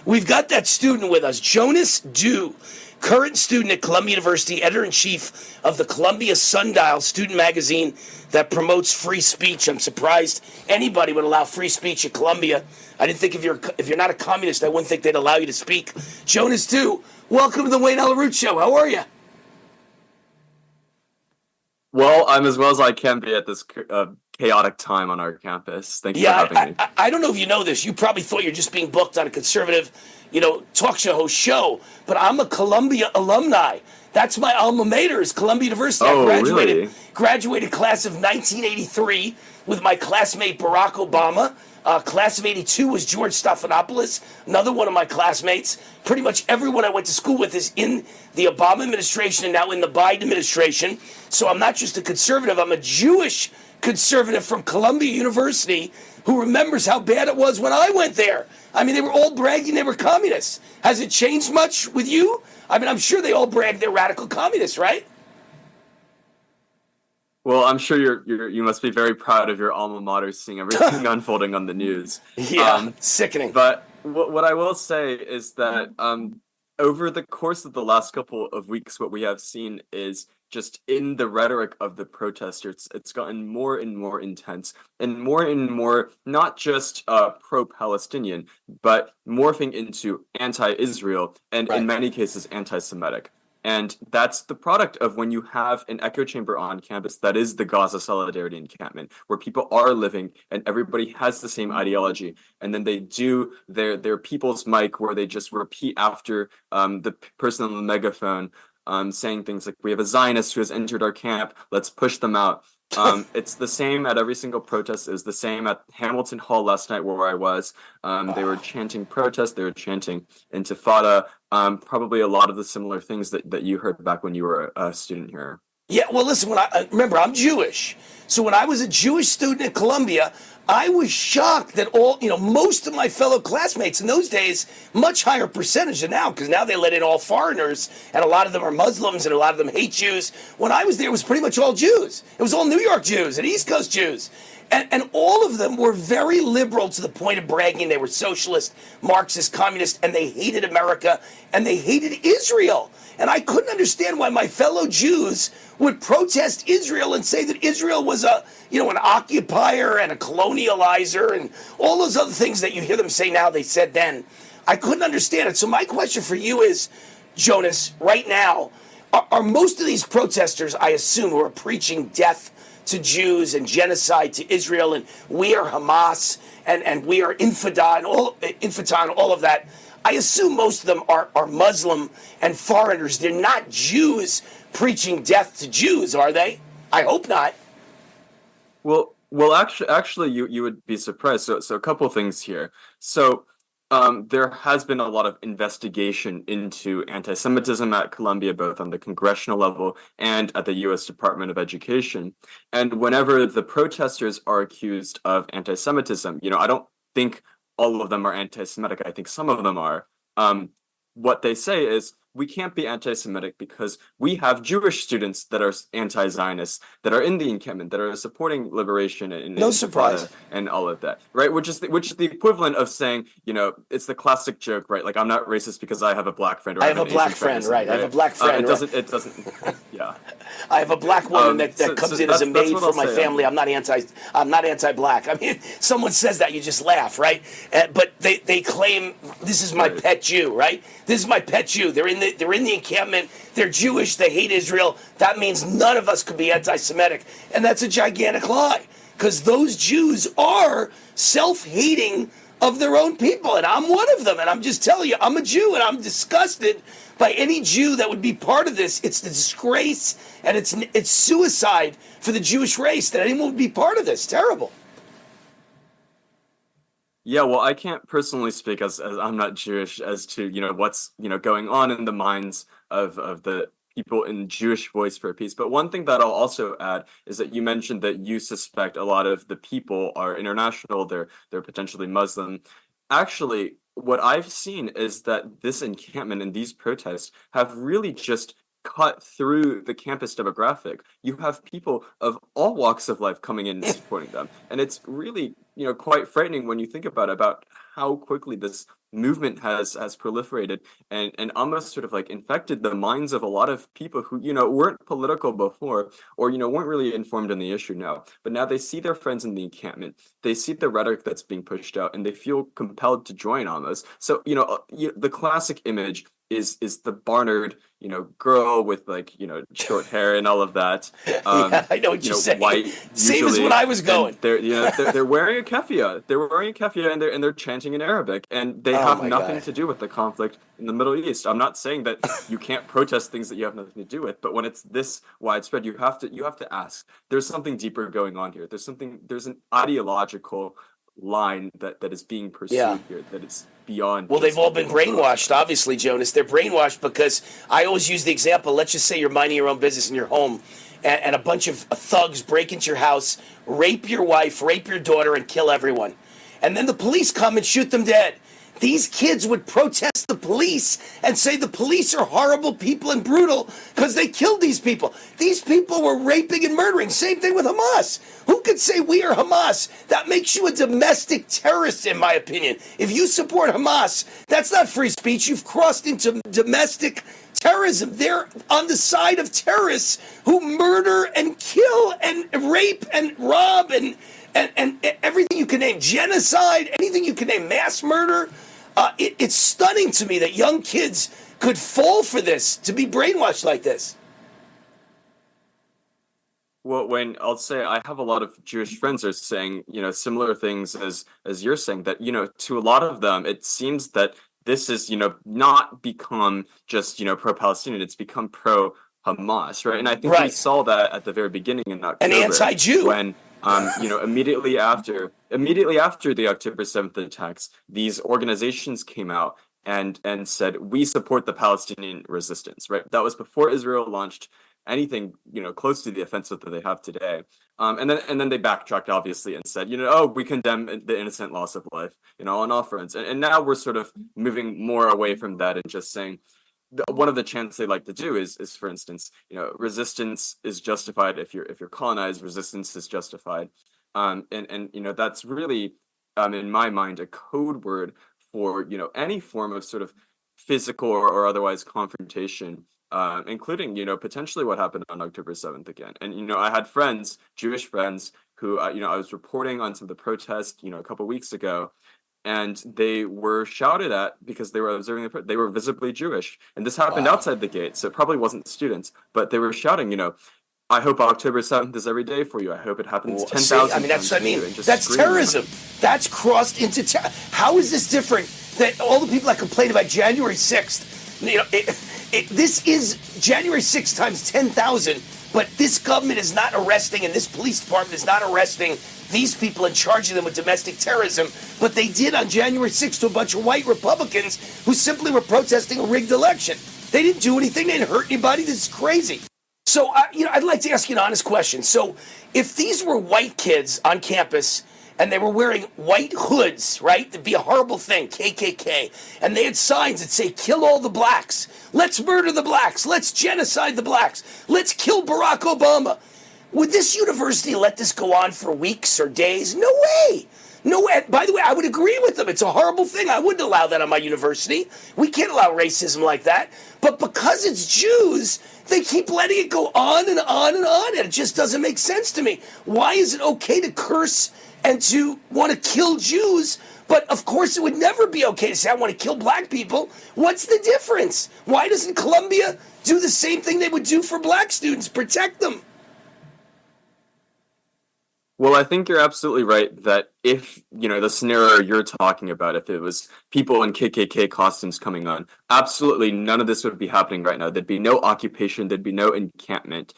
We've got that student with us, Jonas Dew, current student at Columbia University, editor-in-chief of the Columbia Sundial student magazine that promotes free speech. I'm surprised anybody would allow free speech at Columbia. I didn't think if you're not a communist, I wouldn't think they'd allow you to speak. Jonas Dew, welcome to the Wayne Allyn Root Show. How are you? Well, I'm as well as I can be at this chaotic time on our campus. Thank you for having me. I don't know if you know this. You probably thought you're just being booked on a conservative, talk show host show. But I'm a Columbia alumni. That's my alma mater is Columbia University. Oh, I really? Graduated class of 1983 with my classmate Barack Obama. Class of 82 was George Stephanopoulos, another one of my classmates. Pretty much everyone I went to school with is in the Obama administration and now in the Biden administration. So I'm not just a conservative, I'm a Jewish conservative from Columbia University who remembers how bad it was when I went there. I mean, they were all bragging they were communists. Has it changed much with you? I mean, I'm sure they all brag they're radical communists, right? Well, I'm sure you must be very proud of your alma mater seeing everything unfolding on the news. Yeah, sickening. But what I will say is that over the course of the last couple of weeks, what we have seen is just in the rhetoric of the protesters, it's gotten more and more intense and more not just pro-Palestinian, but morphing into anti-Israel and in many cases anti-Semitic. And that's the product of when you have an echo chamber on campus that is the Gaza Solidarity Encampment, where people are living and everybody has the same ideology. And then they do their people's mic where they just repeat after the person on the megaphone saying things like, we have a Zionist who has entered our camp, let's push them out. It's the same at every single protest. It was the same at Hamilton Hall last night where I was. They were chanting protest, they were chanting Intifada, probably a lot of the similar things that you heard back when you were a student here. Yeah, well, listen, remember, I'm Jewish. So when I was a Jewish student at Columbia, I was shocked that most of my fellow classmates in those days, much higher percentage than now, because now they let in all foreigners, and a lot of them are Muslims, and a lot of them hate Jews. When I was there, it was pretty much all Jews. It was all New York Jews and East Coast Jews. And all of them were very liberal to the point of bragging they were socialist, Marxist, communist, and they hated America, and they hated Israel. And I couldn't understand why my fellow Jews would protest Israel and say that Israel was an occupier and a colonializer and all those other things that you hear them say now, they said then. I couldn't understand it. So my question for you is, Jonas, right now, are most of these protesters, I assume, who are preaching death to Jews and genocide to Israel and we are Hamas and we are Infidel and all of that, I assume most of them are Muslim and foreigners. They're not Jews preaching death to Jews, are they? I hope not. Well, actually, you would be surprised. So a couple things here. So there has been a lot of investigation into anti-Semitism at Columbia, both on the congressional level and at the U.S. Department of Education. And whenever the protesters are accused of anti-Semitism, I don't think all of them are anti-Semitic. I think some of them are. What they say is, we can't be anti-Semitic because we have Jewish students that are anti-Zionists, that are in the encampment, that are supporting liberation and no surprise and all of that, right? Which is the equivalent of saying, it's the classic joke, right? Like, I'm not racist because I have a black friend. Or I have a black friend, right? I have a black friend. It doesn't. Yeah. I have a black woman that comes in as a maid for my family. I'm not anti-black. I mean, someone says that, you just laugh, right? But they claim this is my pet Jew, right? This is my pet Jew. They're in the encampment. They're Jewish. They hate Israel. That means none of us could be anti-Semitic, and that's a gigantic lie because those Jews are self-hating of their own people, and I'm one of them. And I'm just telling you, I'm a Jew, and I'm disgusted by any Jew that would be part of this. It's the disgrace, and it's suicide for the Jewish race that anyone would be part of this. Terrible. Yeah, well, I can't personally speak as I'm not Jewish as to, what's, going on in the minds of the people in Jewish Voice for Peace. But one thing that I'll also add is that you mentioned that you suspect a lot of the people are international, they're potentially Muslim. Actually, what I've seen is that this encampment and these protests have really just cut through the campus demographic. You have people of all walks of life coming in and supporting them. And it's really, quite frightening when you think about how quickly this movement has proliferated and almost sort of like infected the minds of a lot of people who, weren't political before, or, weren't really informed on the issue now. But now they see their friends in the encampment, they see the rhetoric that's being pushed out, and they feel compelled to join on this. So, the classic image is the Barnard, girl with like, short hair and all of that. Yeah, I know what you're saying. White, Same as when I was going. They're wearing a keffiyeh. They're wearing a keffiyeh and they're chanting in Arabic, and they have nothing to do with the conflict in the Middle East. I'm not saying that you can't protest things that you have nothing to do with, but when it's this widespread, you have to ask. There's something deeper going on here. There's an ideological line that is being pursued here, that it's beyond. Well, they've all been brainwashed, obviously, Jonas. They're brainwashed because I always use the example, let's just say you're minding your own business in your home, and a bunch of thugs break into your house, rape your wife, rape your daughter, and kill everyone. And then the police come and shoot them dead. These kids would protest the police and say the police are horrible people and brutal because they killed these people. These people were raping and murdering. Same thing with Hamas. Who could say we are Hamas? That makes you a domestic terrorist, in my opinion. If you support Hamas, that's not free speech. You've crossed into domestic terrorism. They're on the side of terrorists who murder and kill and rape and rob and everything you can name, genocide, anything you can name, mass murder. It's stunning to me that young kids could fall for this, to be brainwashed like this. Well, Wayne, I'll say I have a lot of Jewish friends are saying, similar things as you're saying, that, to a lot of them, it seems that this is, not become just, pro-Palestinian, it's become pro-Hamas, right? And I think we saw that at the very beginning in October. An anti-Jew. When immediately after the October 7th attacks, these organizations came out and said, we support the Palestinian resistance, right? That was before Israel launched anything, close to the offensive that they have today. And then they backtracked, obviously, and said, we condemn the innocent loss of life, on all fronts. And now we're sort of moving more away from that and just saying, one of the chants they like to do is for instance, resistance is justified if you're colonized. Resistance is justified, and that's really, in my mind, a code word for any form of sort of physical or otherwise confrontation, including potentially what happened on October 7th again. And I had friends, Jewish friends, who I was reporting on some of the protests a couple weeks ago. And they were shouted at because they were observing they were visibly Jewish. And this happened outside the gate, so it probably wasn't students, but they were shouting, I hope October 7th is every day for you. I hope it happens 10,000 times. That's what I mean. That's terrorism. That's crossed into How is this different than all the people that complain about January 6th? This is January 6th times 10,000, but this government is not arresting, and this police department is not arresting these people and charging them with domestic terrorism, but they did on January 6th to a bunch of white Republicans who simply were protesting a rigged election. They didn't do anything. They didn't hurt anybody. This is crazy. So, I'd like to ask you an honest question. So, if these were white kids on campus and they were wearing white hoods, right? That'd be a horrible thing, KKK. And they had signs that say, kill all the blacks. Let's murder the blacks. Let's genocide the blacks. Let's kill Barack Obama. Would this university let this go on for weeks or days? No way. No way. By the way, I would agree with them. It's a horrible thing. I wouldn't allow that on my university. We can't allow racism like that. But because it's Jews, they keep letting it go on and on and on. And it just doesn't make sense to me. Why is it okay to curse and to want to kill Jews? But of course, it would never be okay to say, I want to kill black people. What's the difference? Why doesn't Columbia do the same thing they would do for black students? Protect them. Well, I think you're absolutely right that if, the scenario you're talking about, if it was people in KKK costumes coming on, absolutely none of this would be happening right now. There'd be no occupation, there'd be no encampment.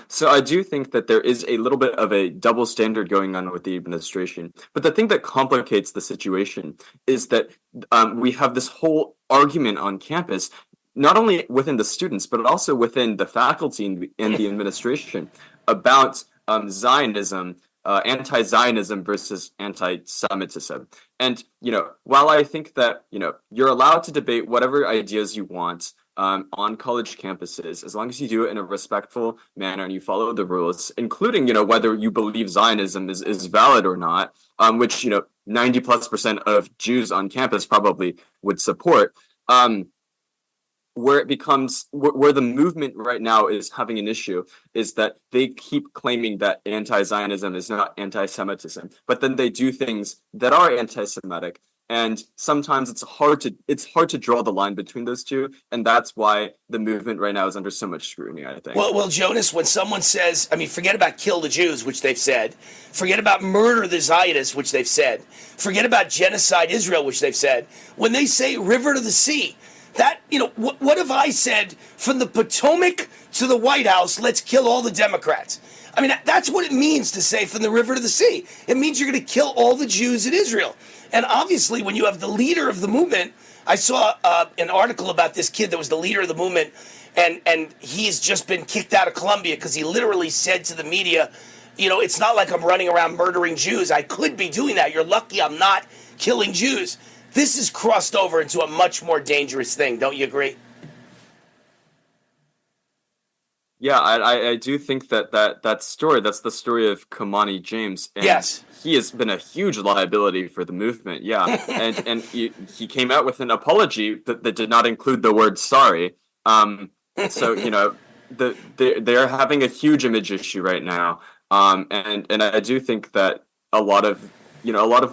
So I do think that there is a little bit of a double standard going on with the administration. But the thing that complicates the situation is that we have this whole argument on campus, not only within the students, but also within the faculty and the administration about Zionism, anti-Zionism versus anti-Semitism. And, while I think that, you're allowed to debate whatever ideas you want on college campuses, as long as you do it in a respectful manner and you follow the rules, including, whether you believe Zionism is valid or not, which, 90+% of Jews on campus probably would support. Where the movement right now is having an issue is that they keep claiming that anti-Zionism is not anti-Semitism, but then they do things that are anti-Semitic. And sometimes it's hard to draw the line between those two, and that's why the movement right now is under so much scrutiny, I think. Well, Jonas, when someone says, forget about kill the Jews, which they've said, forget about murder the Zionists, which they've said, forget about genocide Israel, which they've said, when they say river to the sea, that, what have I said from the Potomac to the White House, let's kill all the Democrats? That's what it means to say from the river to the sea. It means you're going to kill all the Jews in Israel. And obviously, when you have the leader of the movement, I saw an article about this kid that was the leader of the movement, and he's just been kicked out of Columbia because he literally said to the media, it's not like I'm running around murdering Jews. I could be doing that. You're lucky I'm not killing Jews. This has crossed over into a much more dangerous thing. Don't you agree? Yeah, I do think that story, that's the story of Kamani James. And yes. He has been a huge liability for the movement, yeah. and he came out with an apology that did not include the word sorry. So, they're having a huge image issue right now. And I do think that a lot of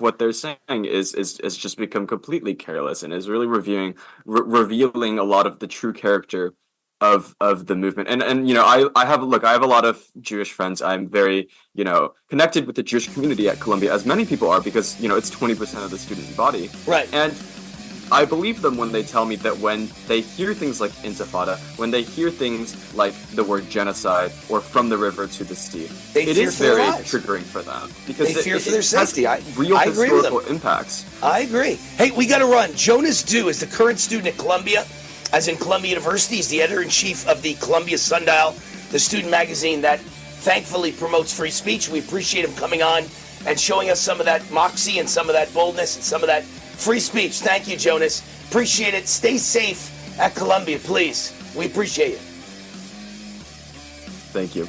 what they're saying is just become completely careless and is really revealing a lot of the true character of the movement. And I have a lot of Jewish friends. I'm very, connected with the Jewish community at Columbia, as many people are, because, it's 20% of the student body. Right. And I believe them when they tell me that when they hear things like Intifada, when they hear things like the word genocide or from the river to the sea, it is very triggering for them because they fear for their safety. Real historical impacts. I agree. Hey, we got to run. Jonas Dew is the current student at Columbia, as in Columbia University. He's the editor-in-chief of the Columbia Sundial, the student magazine that thankfully promotes free speech. We appreciate him coming on and showing us some of that moxie and some of that boldness and some of that free speech. Thank you, Jonas. Appreciate it. Stay safe at Columbia, please. We appreciate it. Thank you.